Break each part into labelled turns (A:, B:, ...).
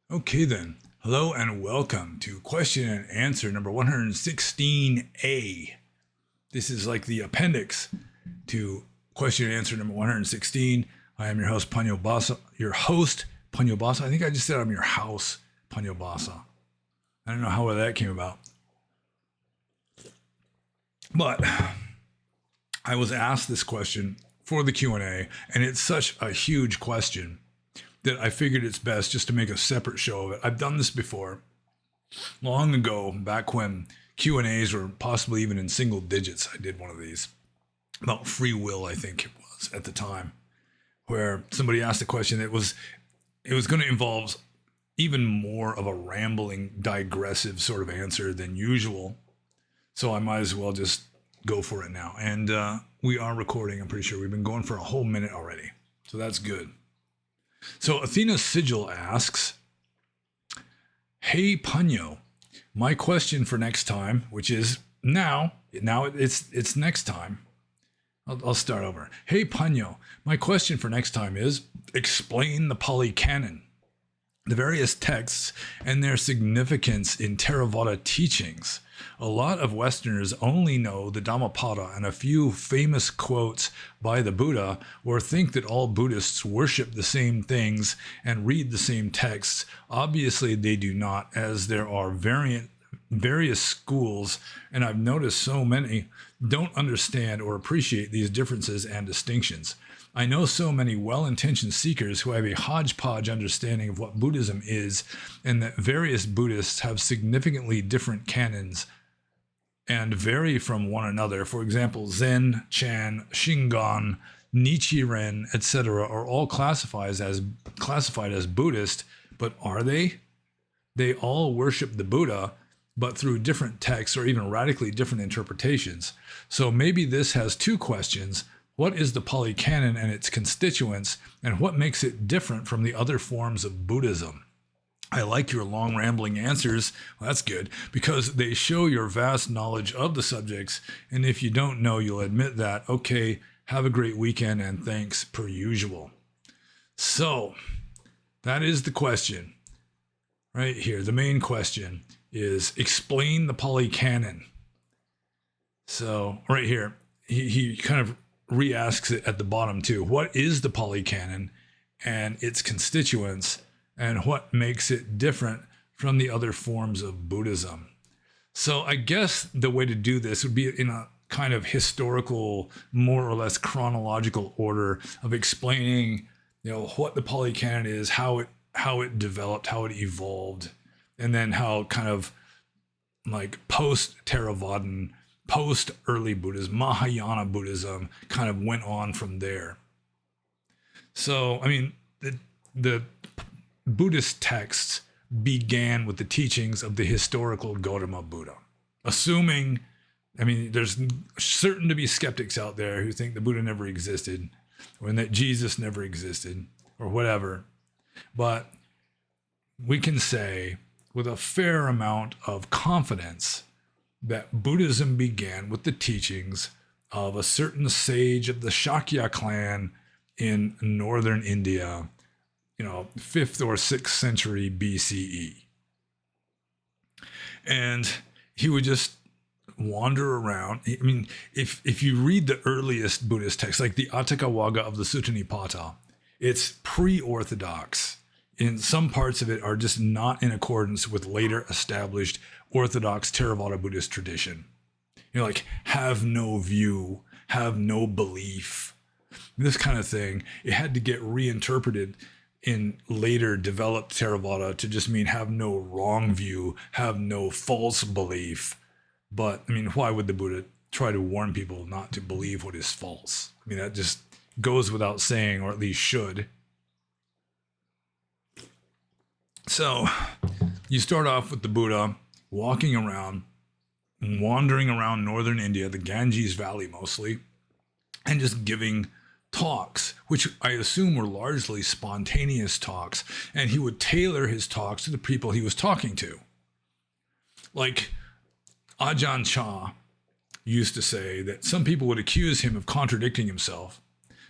A: Okay then. Hello and welcome to question and answer number 116A. This is like the appendix to question and answer number 116. I am your host, pannobhasa. I think I just said I'm your house, pannobhasa. I don't know how that came about. But I was asked this question for the Q&A, and it's such a huge question that I figured it's best just to make a separate show of it. I've done this before, long ago, back when Q&As were possibly even in single digits. I did one of these about free will, I think it was at the time, where somebody asked a question that it was going to involve even more of a rambling, digressive sort of answer than usual. So I might as well just go for it now. And we are recording. I'm pretty sure we've been going for a whole minute already. So that's good. So Athena Sigil asks, "Hey Punyo, my question for next time," which is now it's next time. I'll start over. "Hey Punyo, my question for next time is explain the Pali Canon, the various texts and their significance in Theravada teachings. A lot of Westerners only know the Dhammapada and a few famous quotes by the Buddha, or think that all Buddhists worship the same things and read the same texts. Obviously, they do not, as there are various schools, and I've noticed so many don't understand or appreciate these differences and distinctions. I know so many well-intentioned seekers who have a hodgepodge understanding of what Buddhism is, and that various Buddhists have significantly different canons and vary from one another. For example, Zen, Chan, Shingon, Nichiren, etc. are all classified as Buddhist, but are they? They all worship the Buddha, but through different texts or even radically different interpretations. So maybe this has two questions. What is the Pali Canon and its constituents, and what makes it different from the other forms of Buddhism? I like your long rambling answers." Well, that's good, because they show your vast knowledge of the subjects, and if you don't know, you'll admit that. Okay, have a great weekend, and thanks per usual. So, that is the question. Right here, the main question is explain the Pali Canon. So, right here, he kind of re-asks it at the bottom too. What is the Pali Canon and its constituents, and what makes it different from the other forms of Buddhism? So I guess the way to do this would be in a kind of historical, more or less chronological order of explaining, what the Pali Canon is, how it developed, how it evolved, and then how kind of like post-Theravadan, post-early Buddhism, Mahayana Buddhism kind of went on from there. So, I mean, the Buddhist texts began with the teachings of the historical Gautama Buddha. Assuming, there's certain to be skeptics out there who think the Buddha never existed, or that Jesus never existed, or whatever. But we can say with a fair amount of confidence that Buddhism began with the teachings of a certain sage of the Shakya clan in northern India, 5th or 6th century BCE. And he would just wander around. I mean, if you read the earliest Buddhist texts, like the Atthakavagga of the Sutta Nipata, it's pre-orthodox. In some parts of it are just not in accordance with later established orthodox Theravada Buddhist tradition. Like have no view, have no belief, this kind of thing. It had to get reinterpreted in later developed Theravada to just mean have no wrong view, have no false belief. But why would the Buddha try to warn people not to believe what is false? That just goes without saying, or at least should. So you start off with the Buddha walking around, wandering around northern India, the Ganges Valley mostly, and just giving talks, which I assume were largely spontaneous talks, and he would tailor his talks to the people he was talking to. Like Ajahn Chah used to say that some people would accuse him of contradicting himself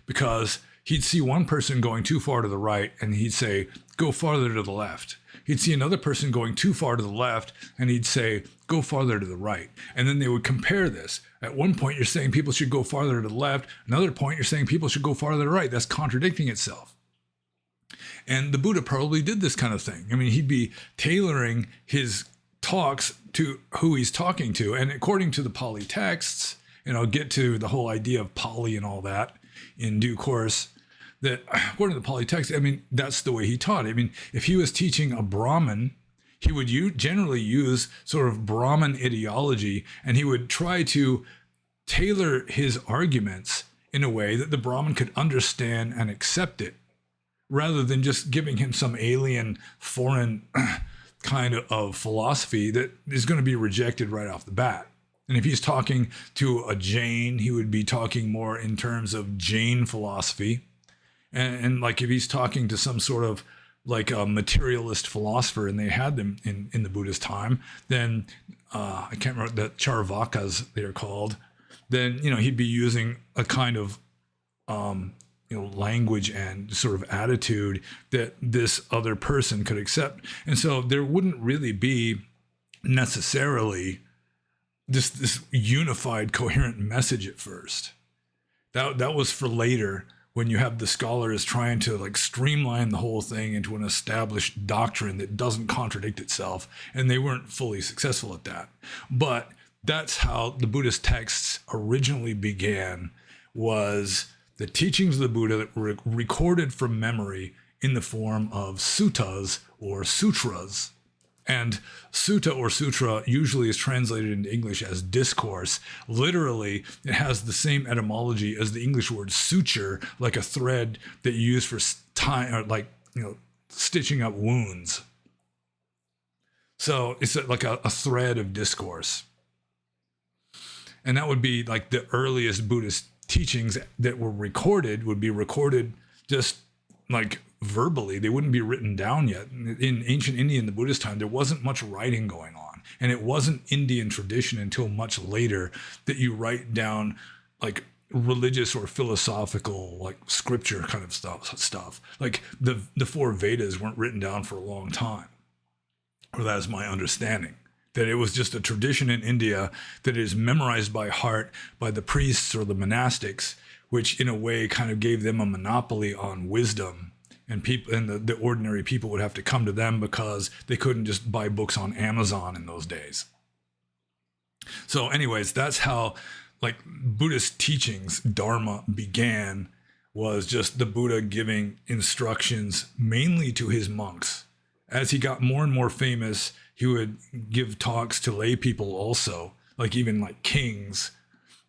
A: because he'd see one person going too far to the right and he'd say, go farther to the left. He'd see another person going too far to the left, and he'd say, go farther to the right. And then they would compare this. At one point, you're saying people should go farther to the left. Another point, you're saying people should go farther to the right. That's contradicting itself. And the Buddha probably did this kind of thing. I mean, he'd be tailoring his talks to who he's talking to. And according to the Pali texts, and I'll get to the whole idea of Pali and all that in due course, that according to the Pali text, I mean, that's the way he taught. I mean, if he was teaching a Brahmin, he would generally use sort of Brahmin ideology, and he would try to tailor his arguments in a way that the Brahmin could understand and accept it, rather than just giving him some alien, foreign kind of philosophy that is going to be rejected right off the bat. And if he's talking to a Jain, he would be talking more in terms of Jain philosophy. And like if he's talking to some sort of like a materialist philosopher, and they had them in the Buddhist time, then I can't remember, the Charvakas they're called, then, you know, he'd be using a kind of, language and sort of attitude that this other person could accept. And so there wouldn't really be necessarily this unified, coherent message at first. That was for later, when you have the scholars trying to like streamline the whole thing into an established doctrine that doesn't contradict itself, and they weren't fully successful at that. But that's how the Buddhist texts originally began, was the teachings of the Buddha that were recorded from memory in the form of suttas or sutras. And sutta or sutra usually is translated into English as discourse. Literally, it has the same etymology as the English word suture, like a thread that you use for tying, or like, stitching up wounds. So it's like a thread of discourse. And that would be like the earliest Buddhist teachings that were recorded, would be recorded just like verbally. They wouldn't be written down yet. In ancient India, in the Buddhist time, there wasn't much writing going on. And it wasn't Indian tradition until much later that you write down like religious or philosophical, like scripture kind of stuff. Like the four Vedas weren't written down for a long time. Or that's my understanding. That it was just a tradition in India that is memorized by heart by the priests or the monastics, which in a way kind of gave them a monopoly on wisdom. And people, and the ordinary people would have to come to them because they couldn't just buy books on Amazon in those days. So anyways, that's how like Buddhist teachings, Dharma, began, was just the Buddha giving instructions mainly to his monks. As he got more and more famous, he would give talks to lay people also, like even like kings.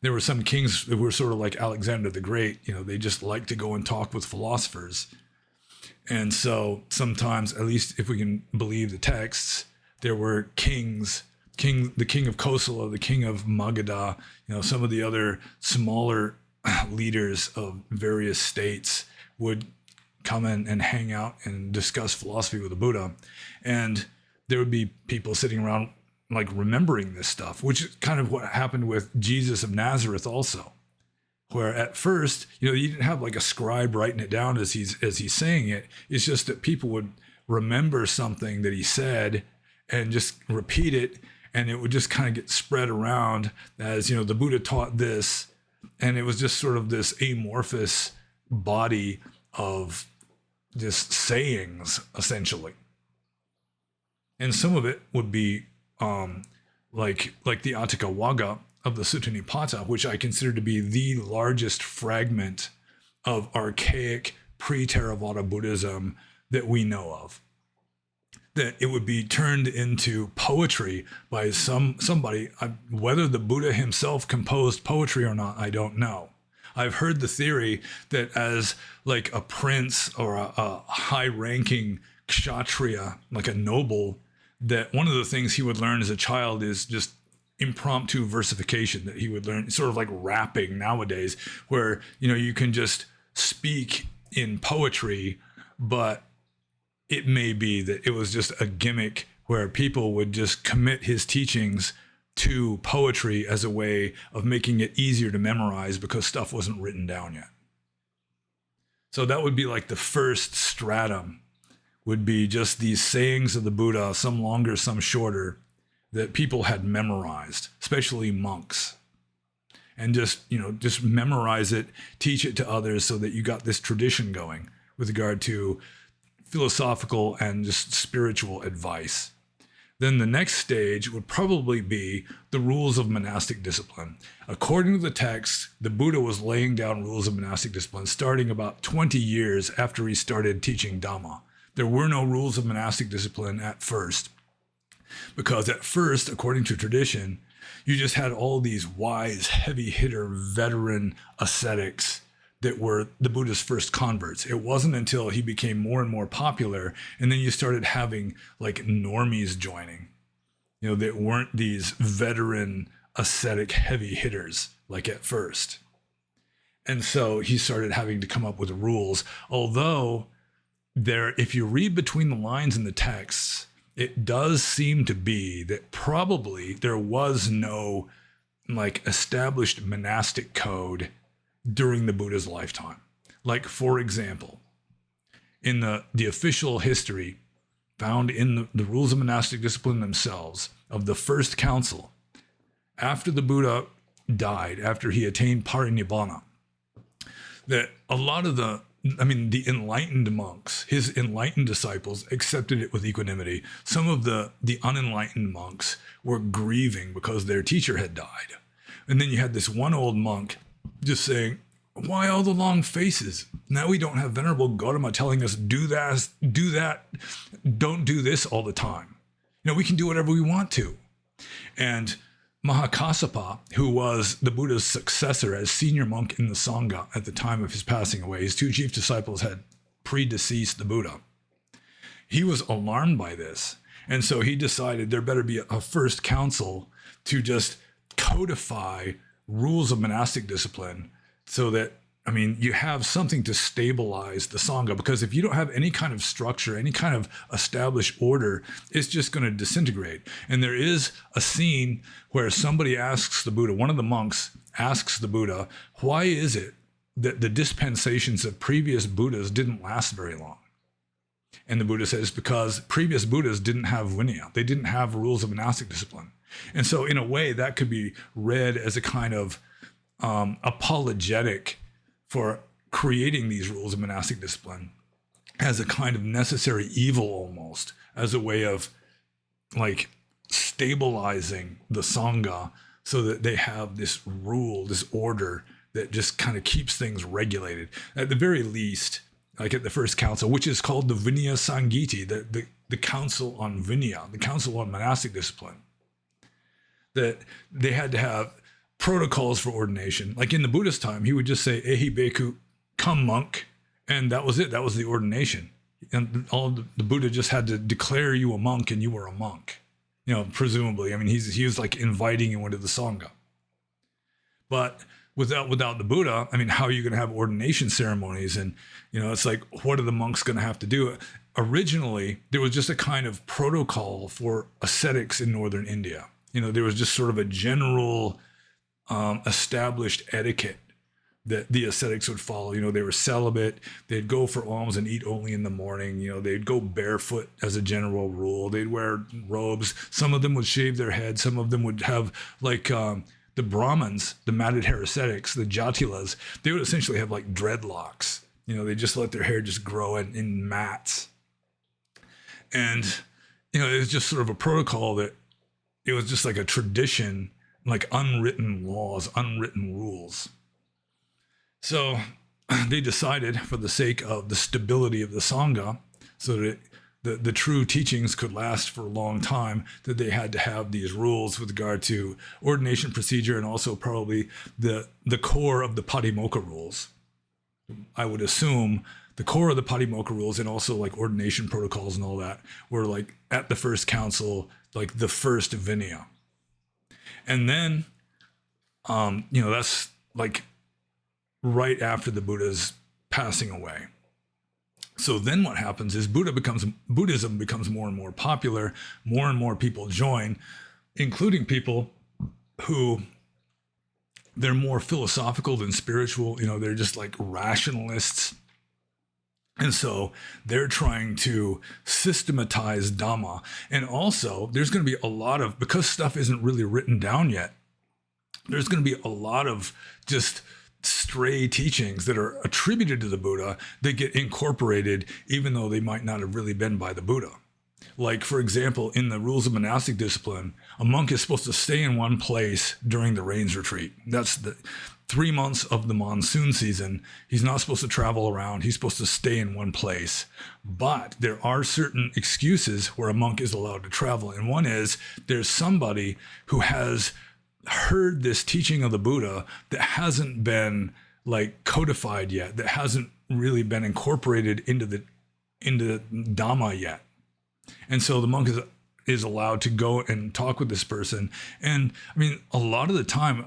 A: There were some kings that were sort of like Alexander the Great, they just liked to go and talk with philosophers. And so sometimes, at least if we can believe the texts, there were kings, the king of Kosala, the king of Magadha, some of the other smaller leaders of various states would come in and hang out and discuss philosophy with the Buddha. And there would be people sitting around like remembering this stuff, which is kind of what happened with Jesus of Nazareth also. Where at first, you didn't have like a scribe writing it down as he's saying it. It's just that people would remember something that he said and just repeat it, and it would just kind of get spread around as, the Buddha taught this, and it was just sort of this amorphous body of just sayings, essentially. And some of it would be like the Atthaka Vagga of the Sutta Nipata, which I consider to be the largest fragment of archaic pre-Theravada Buddhism that we know of. That it would be turned into poetry by somebody. Whether the Buddha himself composed poetry or not, I don't know. I've heard the theory that as like a prince or a high-ranking kshatriya, like a noble, that one of the things he would learn as a child is just impromptu versification, that he would learn, sort of like rapping nowadays, where you can just speak in poetry, but it may be that it was just a gimmick where people would just commit his teachings to poetry as a way of making it easier to memorize because stuff wasn't written down yet. So that would be like the first stratum, would be just these sayings of the Buddha, some longer, some shorter, that people had memorized, especially monks. And just memorize it, teach it to others so that you got this tradition going with regard to philosophical and just spiritual advice. Then the next stage would probably be the rules of monastic discipline. According to the text, the Buddha was laying down rules of monastic discipline starting about 20 years after he started teaching Dhamma. There were no rules of monastic discipline at first, because at first, according to tradition, you just had all these wise, heavy hitter, veteran ascetics that were the Buddha's first converts. It wasn't until he became more and more popular, and then you started having like normies joining, that weren't these veteran ascetic heavy hitters like at first. And so he started having to come up with rules. Although if you read between the lines in the texts, it does seem to be that probably there was no like established monastic code during the Buddha's lifetime. Like, for example, in the official history found in the rules of monastic discipline themselves of the first council, after the Buddha died, after he attained parinibbana, that a lot of the enlightened monks, his enlightened disciples, accepted it with equanimity. Some of the unenlightened monks were grieving because their teacher had died. And then you had this one old monk just saying, why all the long faces? Now we don't have Venerable Gautama telling us, do that, don't do this all the time. We can do whatever we want to. And Mahakassapa, who was the Buddha's successor as senior monk in the Sangha at the time of his passing away, his two chief disciples had predeceased the Buddha. He was alarmed by this. And so he decided there better be a first council to just codify rules of monastic discipline so that, you have something to stabilize the Sangha. Because if you don't have any kind of structure, any kind of established order, it's just going to disintegrate. And there is a scene where somebody asks the Buddha, one of the monks asks the Buddha, why is it that the dispensations of previous Buddhas didn't last very long? And the Buddha says, because previous Buddhas didn't have vinaya. They didn't have rules of monastic discipline. And so in a way, that could be read as a kind of apologetic for creating these rules of monastic discipline as a kind of necessary evil almost, as a way of like stabilizing the Sangha so that they have this rule, this order that just kind of keeps things regulated. At the very least, like at the first council, which is called the Vinaya Sangiti, the council on Vinaya, the council on monastic discipline, that they had to have protocols for ordination. Like in the Buddhist time, he would just say, Ehi Bhikkhu, come monk. And that was it. That was the ordination. And the Buddha just had to declare you a monk and you were a monk. Presumably. He was like inviting you into the Sangha. But without the Buddha, how are you going to have ordination ceremonies? And, it's like, what are the monks going to have to do? Originally, there was just a kind of protocol for ascetics in northern India. There was just sort of a general established etiquette that the ascetics would follow. They were celibate. They'd go for alms and eat only in the morning. They'd go barefoot as a general rule. They'd wear robes. Some of them would shave their heads. Some of them would have like the Brahmins, the matted hair ascetics, the Jatilas. They would essentially have like dreadlocks. They just let their hair just grow in mats. And, it was just sort of a protocol that it was just like a tradition, like unwritten laws, unwritten rules. So they decided, for the sake of the stability of the Sangha, so that the true teachings could last for a long time, that they had to have these rules with regard to ordination procedure and also probably the core of the Patimokkha rules. I would assume the core of the Patimokkha rules and also like ordination protocols and all that were like at the first council, like the first Vinaya. And then, that's like right after the Buddha's passing away. So then what happens is Buddhism becomes more and more popular, more and more people join, including people who they're more philosophical than spiritual. They're just like rationalists. And so they're trying to systematize Dhamma. And also, there's going to be a lot of, because stuff isn't really written down yet, there's going to be a lot of just stray teachings that are attributed to the Buddha that get incorporated, even though they might not have really been by the Buddha. Like, for example, in the rules of monastic discipline, a monk is supposed to stay in one place during the rains retreat. That's the 3 months of the monsoon season. He's not supposed to travel around. He's supposed to stay in one place. But there are certain excuses where a monk is allowed to travel. And one is there's somebody who has heard this teaching of the Buddha that hasn't been like codified yet, that hasn't really been incorporated into Dhamma yet. And so the monk is allowed to go and talk with this person. And I mean, a lot of the time,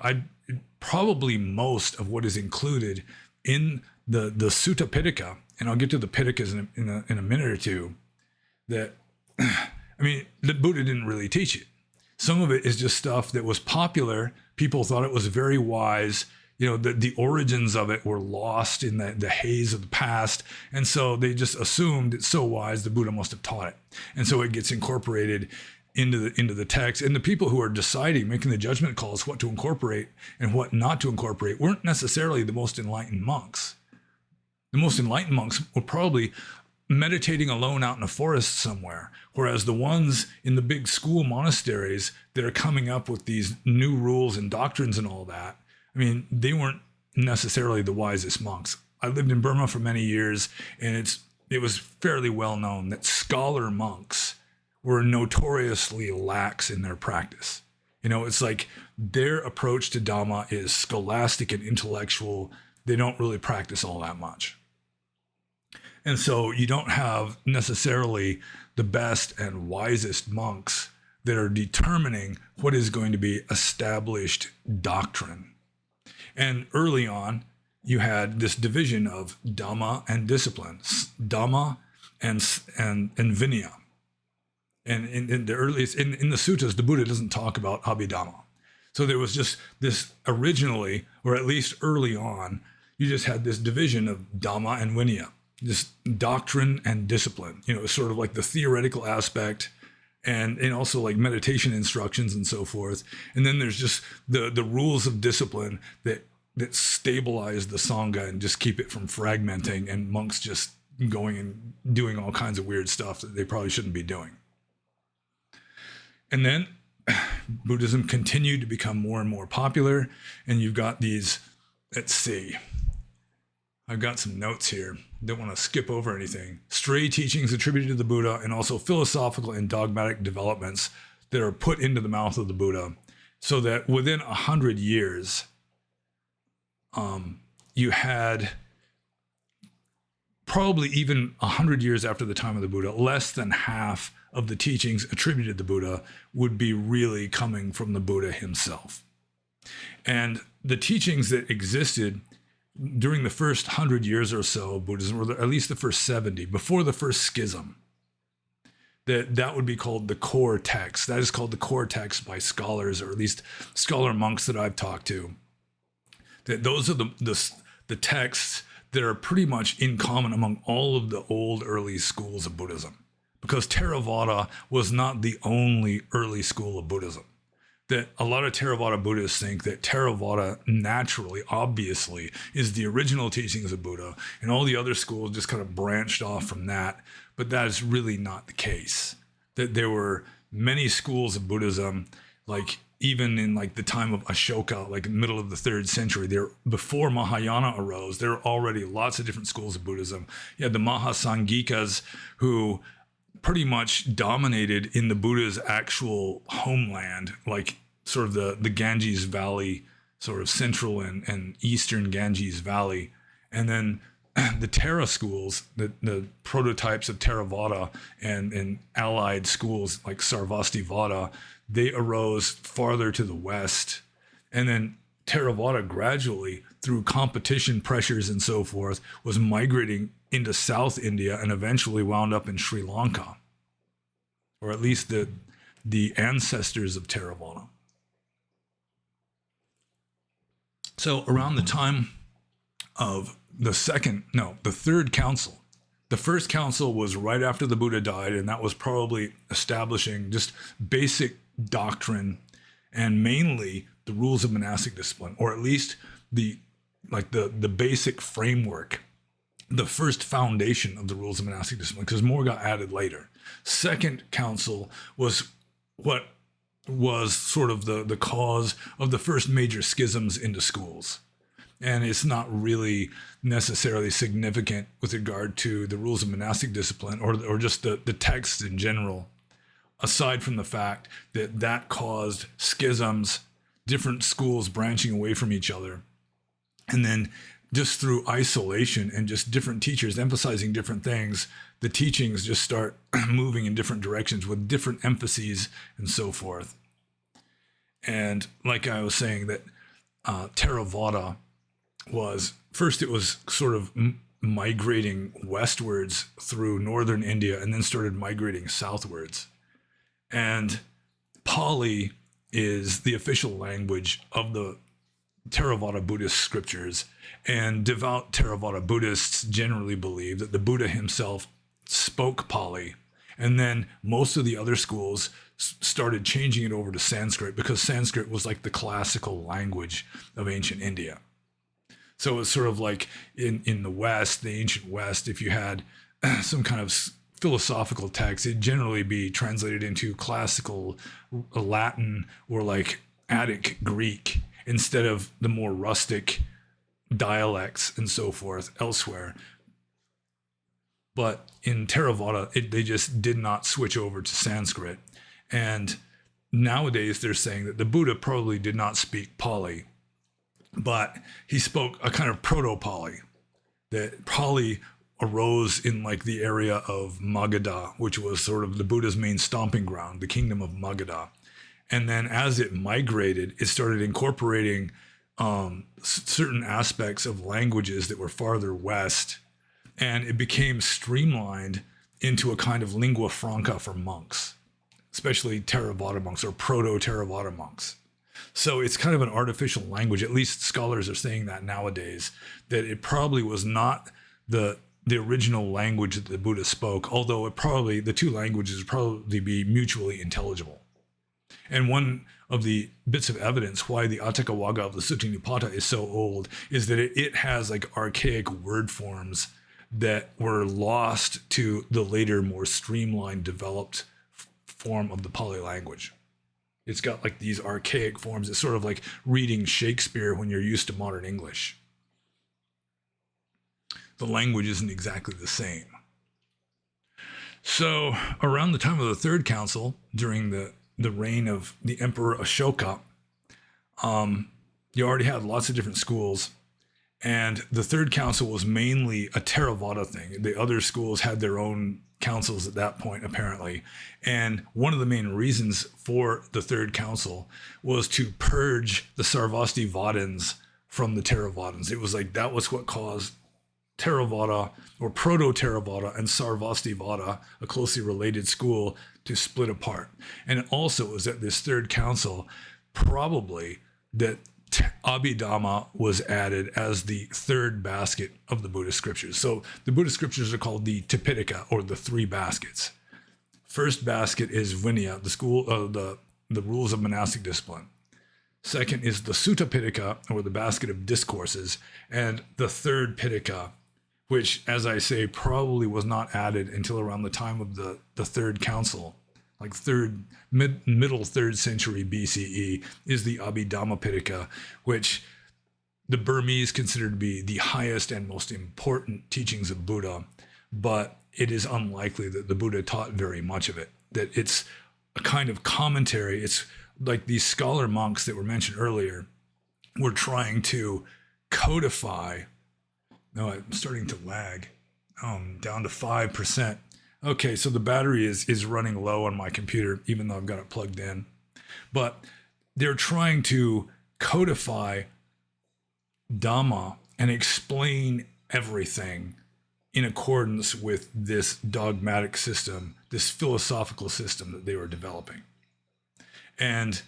A: probably most of what is included in the Sutta Pitaka, and I'll get to the Pitakas in a minute or two, that, I mean, the Buddha didn't really teach it. Some of it is just stuff that was popular. People thought it was very wise. You know, the origins of it were lost in the haze of the past. And so they just assumed it's so wise, the Buddha must have taught it. And so it gets incorporated into the text. And the people who are deciding, making the judgment calls, what to incorporate and what not to incorporate, weren't necessarily the most enlightened monks. The most enlightened monks were probably meditating alone out in a forest somewhere, whereas the ones in the big school monasteries that are coming up with these new rules and doctrines and all that, I mean, they weren't necessarily the wisest monks. I lived in Burma for many years, and it was fairly well known that scholar monks were notoriously lax in their practice. You know, it's like their approach to Dhamma is scholastic and intellectual. They don't really practice all that much. And so you don't have necessarily the best and wisest monks that are determining what is going to be established doctrine. And early on, you had this division of Dhamma and discipline, Dhamma and Vinaya. And in the earliest, in the suttas, the Buddha doesn't talk about Abhidhamma. So there was just this originally, or at least early on, you just had this division of Dhamma and Vinaya, this doctrine and discipline. You know, it's sort of like the theoretical aspect and also like meditation instructions and so forth. And then there's just the rules of discipline that stabilize the Sangha and just keep it from fragmenting and monks just going and doing all kinds of weird stuff that they probably shouldn't be doing. And then Buddhism continued to become more and more popular. And you've got these, let's see, I've got some notes here. Don't want to skip over anything. Stray teachings attributed to the Buddha, and also philosophical and dogmatic developments that are put into the mouth of the Buddha, so that within 100 years, you had probably even 100 years after the time of the Buddha, less than half of the teachings attributed to the Buddha would be really coming from the Buddha himself. And the teachings that existed during the first 100 years or so of Buddhism, or at least the first 70, before the first schism, that would be called the core text. That is called the core text by scholars, or at least scholar monks that I've talked to. That those are the texts that are pretty much in common among all of the old early schools of Buddhism. Because Theravada was not the only early school of Buddhism. That a lot of Theravada Buddhists think that Theravada naturally, obviously, is the original teachings of Buddha, and all the other schools just kind of branched off from that. But that is really not the case. That there were many schools of Buddhism, like even in like the time of Ashoka, like in the middle of the 3rd century, there before Mahayana arose, there were already lots of different schools of Buddhism. You had the Mahasanghikas, who pretty much dominated in the Buddha's actual homeland, like sort of the Ganges Valley, sort of central and eastern Ganges Valley. And then the Thera schools, the prototypes of Theravada and allied schools like Sarvastivada, they arose farther to the west. And then Theravada gradually, through competition pressures and so forth, was migrating into South India and eventually wound up in Sri Lanka, or at least the ancestors of Theravada. So around the time of the 3rd council, The first council was right after the Buddha died, and that was probably establishing just basic doctrine and mainly the rules of monastic discipline, or at least the basic framework, the first foundation of the rules of monastic discipline, because more got added later. Second council was what was sort of the cause of the first major schisms into schools. And it's not really necessarily significant with regard to the rules of monastic discipline or just the texts in general, aside from the fact that that caused schisms, different schools branching away from each other. And then just through isolation and just different teachers emphasizing different things, the teachings just start moving in different directions with different emphases and so forth. And like I was saying, that Theravada was, first it was sort of migrating westwards through northern India and then started migrating southwards. And Pali is the official language of the Theravada Buddhist scriptures, and devout Theravada Buddhists generally believe that the Buddha himself spoke Pali, and then most of the other schools started changing it over to Sanskrit because Sanskrit was like the classical language of ancient India. So it's sort of like in the West, the ancient West, if you had some kind of philosophical text, it'd generally be translated into classical Latin or like Attic Greek instead of the more rustic dialects and so forth elsewhere. But in Theravada, they just did not switch over to Sanskrit. And nowadays they're saying that the Buddha probably did not speak Pali, but he spoke a kind of proto-Pali. That Pali arose in like the area of Magadha, which was sort of the Buddha's main stomping ground, the kingdom of Magadha. And then as it migrated, it started incorporating certain aspects of languages that were farther west, and it became streamlined into a kind of lingua franca for monks, especially Theravada monks or proto-Theravada monks. So it's kind of an artificial language. At least scholars are saying that nowadays, that it probably was not the original language that the Buddha spoke, although the two languages would probably be mutually intelligible. And one of the bits of evidence why the Atthakavagga of the Sutta Nipata is so old is that it has like archaic word forms that were lost to the later, more streamlined, developed form of the Pali language. It's got like these archaic forms. It's sort of like reading Shakespeare when you're used to modern English. The language isn't exactly the same. So around the time of the Third Council, during the reign of the Emperor Ashoka, you already had lots of different schools. And the Third Council was mainly a Theravada thing. The other schools had their own councils at that point, apparently. And one of the main reasons for the Third Council was to purge the Sarvastivadins from the Theravadins. It was like that was what caused Theravada or Proto-Theravada and Sarvastivada, a closely related school, to split apart. And it also was at this Third Council probably that Abhidhamma was added as the third basket of the Buddhist scriptures. So the Buddhist scriptures are called the Tipitaka, or the three baskets. First basket is Vinaya, the school of the rules of monastic discipline. Second is the Sutta Pitaka, or the basket of discourses. And the third Pitaka, which, as I say, probably was not added until around the time of the Third Council, like middle 3rd century BCE, is the Abhidhamma Pitaka, which the Burmese consider to be the highest and most important teachings of Buddha, but it is unlikely that the Buddha taught very much of it, that it's a kind of commentary. It's like these scholar monks that were mentioned earlier were trying to codify. No, I'm starting to lag. Down to 5%. Okay, so the battery is running low on my computer, even though I've got it plugged in. But they're trying to codify Dhamma and explain everything in accordance with this dogmatic system, this philosophical system that they were developing. And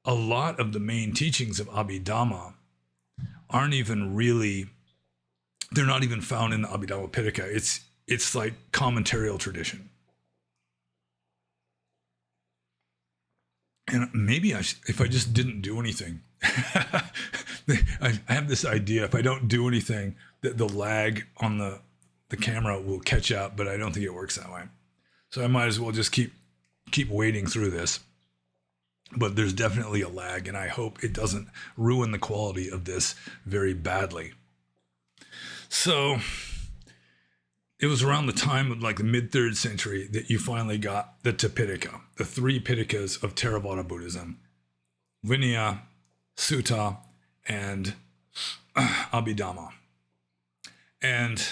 A: a lot of the main teachings of Abhidhamma aren't even really, they're not even found in the Abhidhamma Pitaka. it's like commentarial tradition. And maybe if I just didn't do anything, I have this idea, if I don't do anything, that the lag on the camera will catch up, but I don't think it works that way. So I might as well just keep wading through this. But there's definitely a lag, and I hope it doesn't ruin the quality of this very badly. So it was around the time of like the mid-3rd century that you finally got the Tipitaka, the 3 Pitakas of Theravada Buddhism: Vinaya, Sutta, and Abhidhamma. And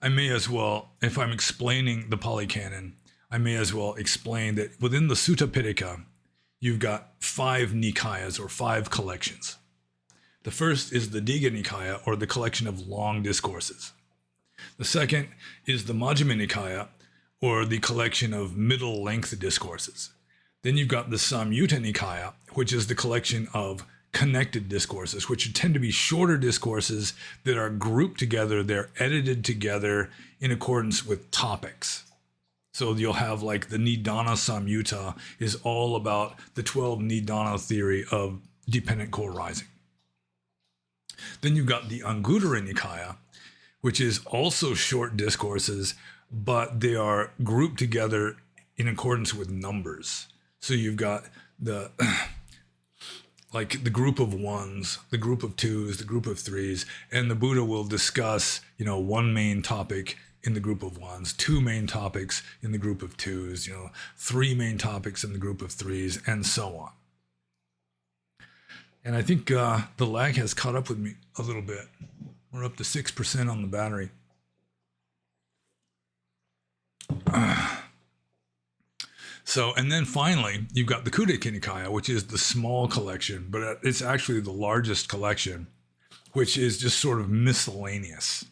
A: I may as well, if I'm explaining the Pali Canon, I may as well explain that within the Sutta Pitaka, you've got 5 Nikayas, or 5 collections. The first is the Digha Nikaya, or the collection of long discourses. The second is the Majjhima Nikaya, or the collection of middle-length discourses. Then you've got the Samyutta Nikaya, which is the collection of connected discourses, which tend to be shorter discourses that are grouped together. They're edited together in accordance with topics. So you'll have like the Nidana Samyutta is all about the 12 Nidana theory of dependent co-arising. Then you've got the Anguttara Nikaya, which is also short discourses, but they are grouped together in accordance with numbers. So you've got the like the group of ones, the group of twos, the group of threes, and the Buddha will discuss, one main topic in the group of ones, 2 main topics in the group of twos, 3 main topics in the group of threes, and so on. And I think the lag has caught up with me a little bit. We're up to 6% on the battery. So, and then finally, you've got the Khuddaka Nikaya, which is the small collection, but it's actually the largest collection, which is just sort of miscellaneous.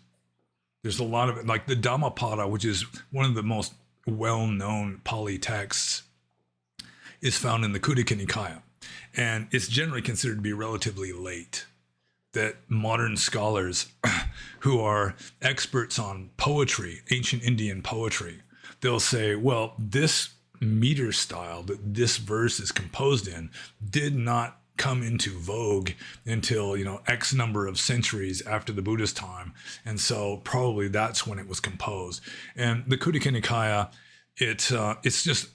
A: There's a lot of it, like the Dhammapada, which is one of the most well-known Pali texts, is found in the Khuddaka Nikaya. And it's generally considered to be relatively late. That modern scholars who are experts on poetry, ancient Indian poetry, they'll say, well, this meter style that this verse is composed in did not come into vogue until, X number of centuries after the Buddha's time. And so probably that's when it was composed. And the Khuddaka Nikaya, it's just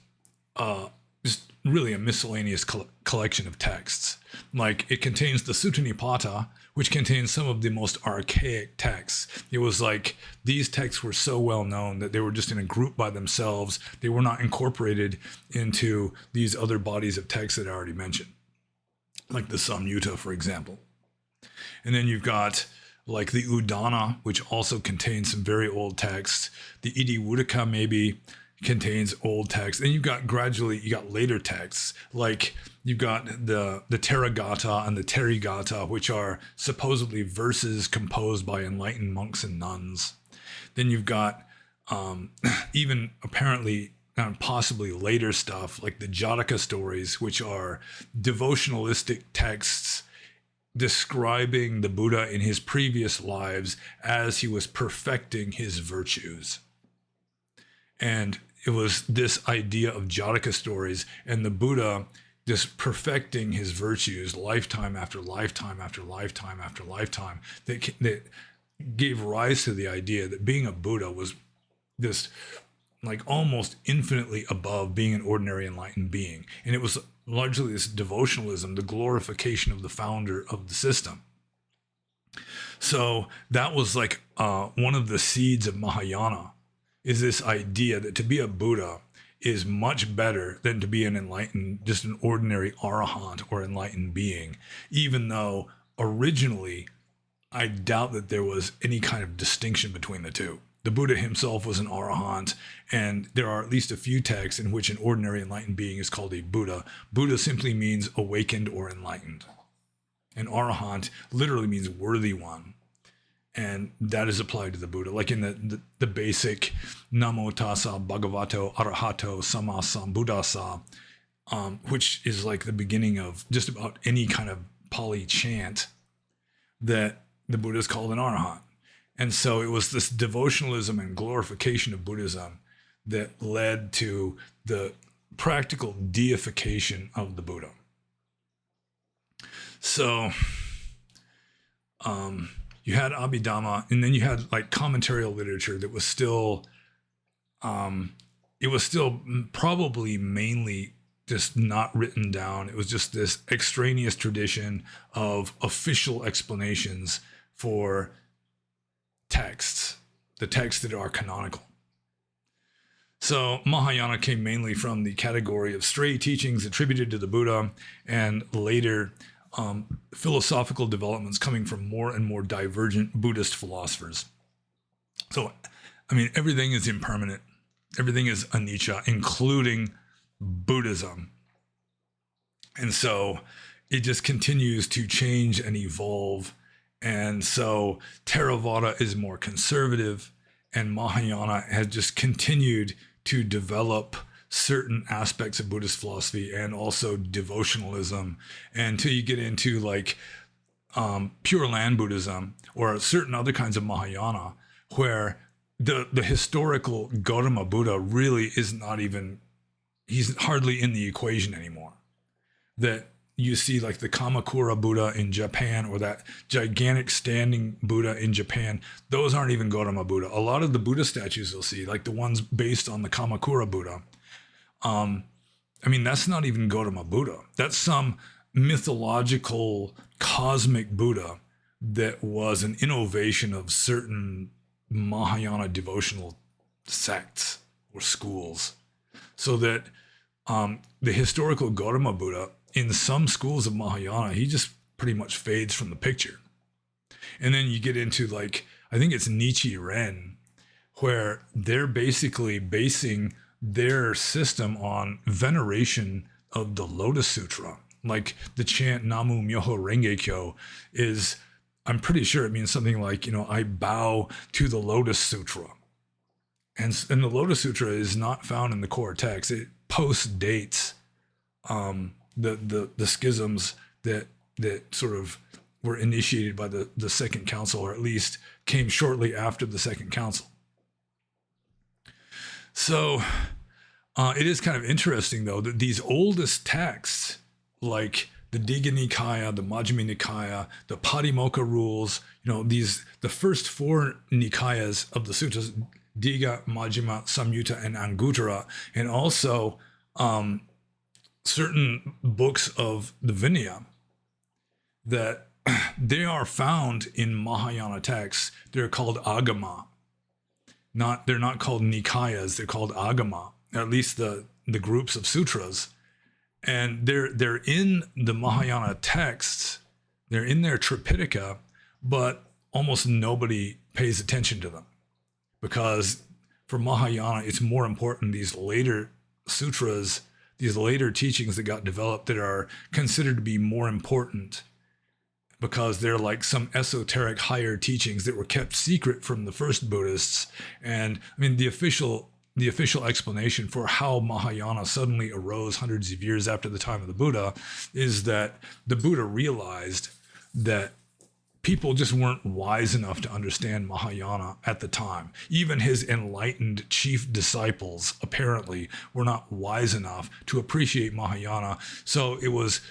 A: really a miscellaneous collection of texts. Like it contains the Sutta Nipata, which contains some of the most archaic texts. It was like these texts were so well known that they were just in a group by themselves. They were not incorporated into these other bodies of text that I already mentioned, like the Samyutta, for example. And then you've got like the Udana, which also contains some very old texts. The Idivuttaka maybe contains old texts. And you got later texts, like you've got the Therigatha and the Therigatha, which are supposedly verses composed by enlightened monks and nuns. Then you've got even apparently possibly later stuff like the Jataka stories, which are devotionalistic texts describing the Buddha in his previous lives as he was perfecting his virtues. And it was this idea of Jataka stories and the Buddha just perfecting his virtues lifetime after lifetime after lifetime after lifetime that gave rise to the idea that being a Buddha was this like almost infinitely above being an ordinary enlightened being. And it was largely this devotionalism, the glorification of the founder of the system. So that was like one of the seeds of Mahayana, is this idea that to be a Buddha is much better than to be an enlightened, just an ordinary arahant or enlightened being, even though originally I doubt that there was any kind of distinction between the two. The Buddha himself was an arahant, and there are at least a few texts in which an ordinary enlightened being is called a Buddha. Buddha simply means awakened or enlightened. An arahant literally means worthy one. And that is applied to the Buddha, like in the basic Namo Tassa Bhagavato Arahato Sama Sambuddhassa, which is like the beginning of just about any kind of Pali chant, that the Buddha is called an arahant. And so it was this devotionalism and glorification of Buddhism that led to the practical deification of the Buddha. So you had Abhidhamma, and then you had like commentarial literature that was still, it was still probably mainly just not written down. It was just this extraneous tradition of official explanations for texts, the texts that are canonical. So Mahayana came mainly from the category of stray teachings attributed to the Buddha, and later philosophical developments coming from more and more divergent Buddhist philosophers. So, I mean, everything is impermanent. Everything is anicca, including Buddhism. And so it just continues to change and evolve. And so Theravada is more conservative, and Mahayana has just continued to develop certain aspects of Buddhist philosophy and also devotionalism, until you get into like Pure Land Buddhism or certain other kinds of Mahayana, where the historical Gautama Buddha really is not even, he's hardly in the equation anymore. That you see like the Kamakura Buddha in Japan, or that gigantic standing Buddha in Japan, those aren't even Gautama Buddha. A lot of the Buddha statues you'll see, like the ones based on the Kamakura Buddha, I mean, that's not even Gautama Buddha. That's some mythological cosmic Buddha that was an innovation of certain Mahayana devotional sects or schools. So that the historical Gautama Buddha, in some schools of Mahayana, he just pretty much fades from the picture. And then you get into like, I think it's Nichiren, where they're basically basing their system on veneration of the Lotus Sutra. Like the chant Namu Myoho Renge Kyo is, I'm pretty sure it means something like, I bow to the Lotus Sutra. And the Lotus Sutra is not found in the core text. It post-dates the schisms that sort of were initiated by the Second Council, or at least came shortly after the Second Council. So it is kind of interesting, though, that these oldest texts, like the Digha Nikaya, the Majjhima Nikaya, the Patimokkha rules, the first four Nikayas of the sutras, Digha, Majjhima, Samyutta, and Anguttara, and also certain books of the Vinaya, that they are found in Mahayana texts. They're called Agama. They're not called Nikayas, they're called Agama, at least the groups of sutras. And they're in the Mahayana texts, they're in their Tripitaka, but almost nobody pays attention to them. Because for Mahayana, it's more important these later sutras, these later teachings that got developed, that are considered to be more important, because they're like some esoteric higher teachings that were kept secret from the first Buddhists. And I mean, the official explanation for how Mahayana suddenly arose hundreds of years after the time of the Buddha is that the Buddha realized that people just weren't wise enough to understand Mahayana at the time. Even his enlightened chief disciples apparently were not wise enough to appreciate Mahayana. So it was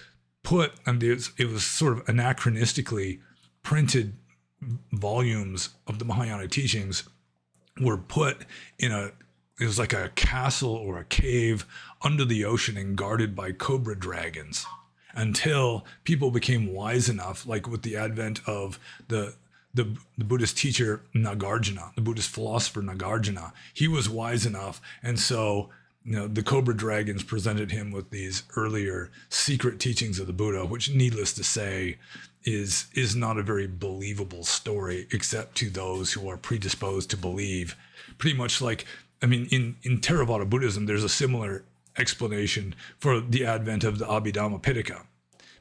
A: put, and it was sort of anachronistically printed volumes of the Mahayana teachings were put in it was like a castle or a cave under the ocean and guarded by cobra dragons, until people became wise enough, like with the advent of the Buddhist teacher Nagarjuna, the Buddhist philosopher Nagarjuna. He was wise enough, and so the cobra dragons presented him with these earlier secret teachings of the Buddha, which, needless to say, is not a very believable story, except to those who are predisposed to believe. Pretty much like, I mean, in Theravada Buddhism, there's a similar explanation for the advent of the Abhidhamma Pitaka,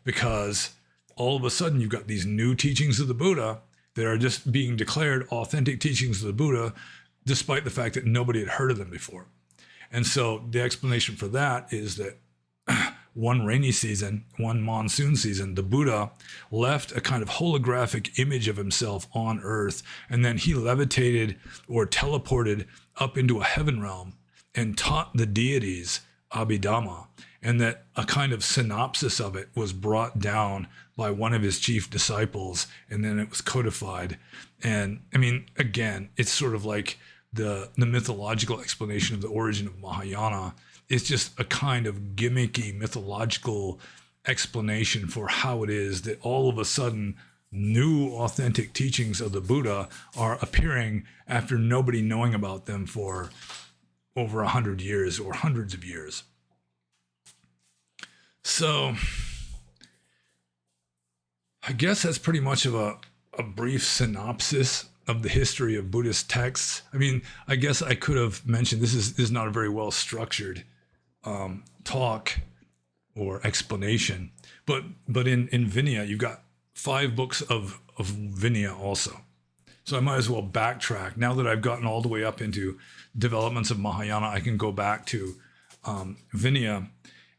A: because all of a sudden you've got these new teachings of the Buddha that are just being declared authentic teachings of the Buddha, despite the fact that nobody had heard of them before. And so the explanation for that is that one rainy season, one monsoon season, the Buddha left a kind of holographic image of himself on earth, and then he levitated or teleported up into a heaven realm and taught the deities Abhidhamma, and that a kind of synopsis of it was brought down by one of his chief disciples, and then it was codified. And I mean, again, it's sort of like the mythological explanation of the origin of Mahayana. It's just a kind of gimmicky mythological explanation for how it is that all of a sudden new authentic teachings of the Buddha are appearing after nobody knowing about them for over 100 years or hundreds of years. So I guess that's pretty much of a brief synopsis of the history of Buddhist texts. I mean, I guess I could have mentioned this is not a very well structured talk or explanation, but in Vinaya you've got 5 books of Vinaya also. So I might as well backtrack. Now that I've gotten all the way up into developments of Mahayana, I can go back to Vinaya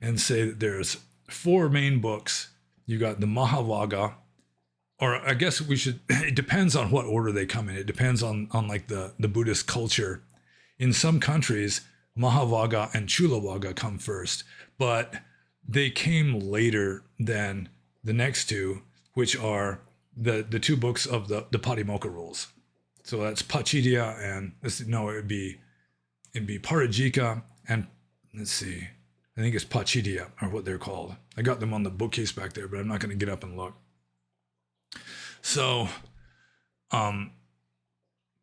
A: and say that there's 4 main books. You got the Mahavagga, or I guess it depends on what order they come in. It depends on like the Buddhist culture. In some countries, Mahavagga and Chulavagga come first, but they came later than the next 2, which are the 2 books of the Patimokkha rules. So that's Pachidya and it'd be Parajika and let's see, I think it's Pachidya or what they're called. I got them on the bookcase back there, but I'm not going to get up and look. So,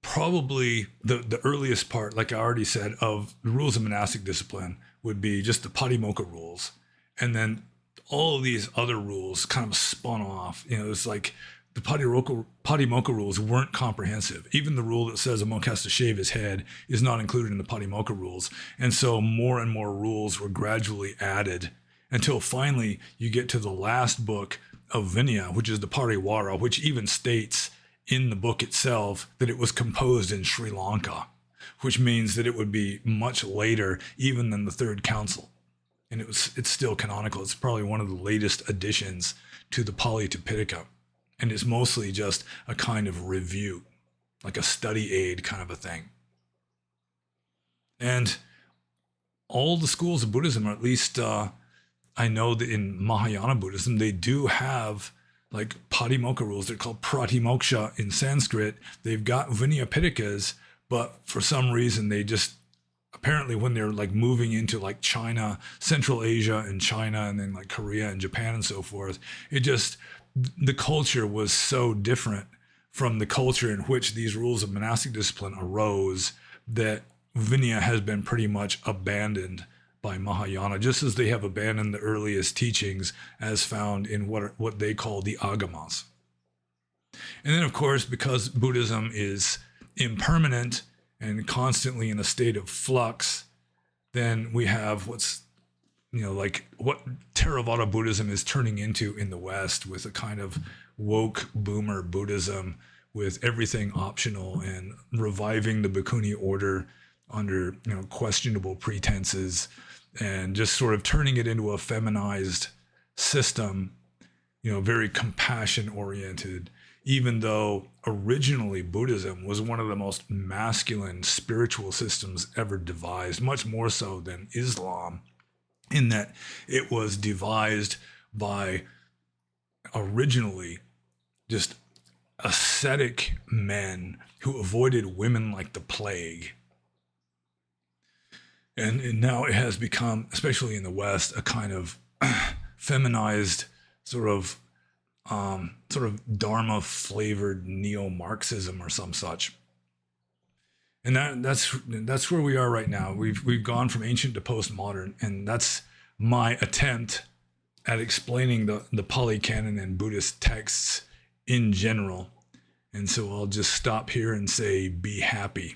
A: probably the earliest part, like I already said, of the rules of monastic discipline would be just the Patimokkha rules. And then all of these other rules kind of spun off. It's like the Patimokkha rules weren't comprehensive. Even the rule that says a monk has to shave his head is not included in the Patimokkha rules. And so more and more rules were gradually added until finally you get to the last book of Vinaya, which is the Pariwara, which even states in the book itself that it was composed in Sri Lanka, which means that it would be much later even than the Third Council. And it's still canonical. It's probably one of the latest additions to the Pali Tipitaka. And it's mostly just a kind of review, like a study aid kind of a thing. And all the schools of Buddhism, or at least I know that in Mahayana Buddhism, they do have like Patimokkha rules. They're called Pratimoksha in Sanskrit. They've got Vinaya Pitakas, but for some reason they just, apparently when they're like moving into like China, Central Asia and China, and then like Korea and Japan and so forth, the culture was so different from the culture in which these rules of monastic discipline arose that Vinaya has been pretty much abandoned by Mahayana, just as they have abandoned the earliest teachings as found in what they call the Agamas. And then, of course, because Buddhism is impermanent and constantly in a state of flux, then we have what's, like what Theravada Buddhism is turning into in the West, with a kind of woke boomer Buddhism with everything optional and reviving the Bhikkhuni order under questionable pretenses, and just sort of turning it into a feminized system, very compassion oriented, even though originally Buddhism was one of the most masculine spiritual systems ever devised, much more so than Islam, in that it was devised by originally just ascetic men who avoided women like the plague. And now it has become, especially in the West, a kind of feminized sort of Dharma flavored neo-Marxism or some such. And that's where we are right now. We've gone from ancient to postmodern, and that's my attempt at explaining the Pali Canon and Buddhist texts in general. And so I'll just stop here and say, be happy.